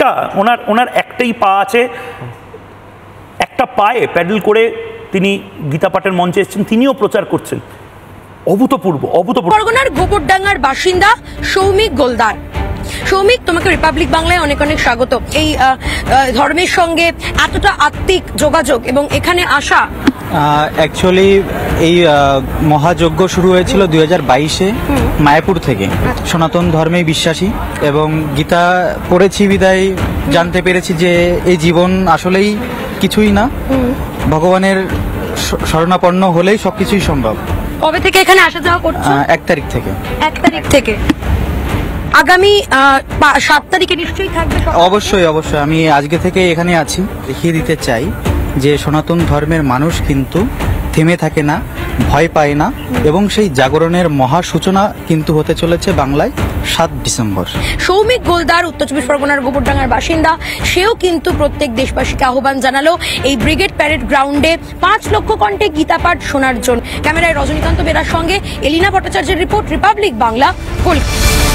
একটা ওনার ওনার একটাই পা আছে, একটা পায়ে প্যাডেল করে তিনি গীতা পাঠের মঞ্চে এসেছেন, তিনিও প্রচার করছেন। অভূতপূর্ব অভূতপূর্ব। পরগনার গোবরডাঙ্গার বাসিন্দা সৌমিক গোলদার। সৌমিক, তোমাকে রিপাবলিক বাংলায় অনেক অনেক স্বাগত। এই ধর্মের সঙ্গে এতটা আত্মিক যোগাযোগ এবং এখানে আসা, অ্যাকচুয়ালি এই মহাযজ্ঞ শুরু হয়েছিল 2022-এ মায়াপুর থেকে। সনাতন ধর্মে বিশ্বাসী এবং গীতা পড়েছি বিদায় জানতে পেরেছি যে এই জীবন আসলেই কিছুই না, ভগবানের শরণাপন্ন হলেই সবকিছুই সম্ভব। কবে থেকে এখানে আসা যাওয়া করছো? 1 তারিখ থেকে। 1 তারিখ থেকে। আগামী 7 তারিখে নিশ্চয়ই থাকবে? অবশ্যই অবশ্যই, আমি আজকে থেকে এখানে আছি। দেখিয়ে দিতে চাই যে সনাতন ধর্মের মানুষ কিন্তু থেমে থাকে না, ভয় পায় না, এবং সেই জাগরণের মহা সূচনা কিন্তু হতে চলেছে বাংলায় 7 ডিসেম্বর। সৌমিক গোলদার উত্তর চব্বিশ পরগনার গোবরডাঙ্গার বাসিন্দা, সেও কিন্তু প্রত্যেক দেশবাসীকে আহ্বান জানালো এই ব্রিগেড প্যারেড গ্রাউন্ডে 5 লক্ষ কণ্ঠে গীতা পাঠ শোনার জন্য। ক্যামেরায় রজনীকান্ত বেরার সঙ্গে এলিনা ভট্টাচার্যের রিপোর্ট, রিপাবলিক বাংলা, কলকাতা।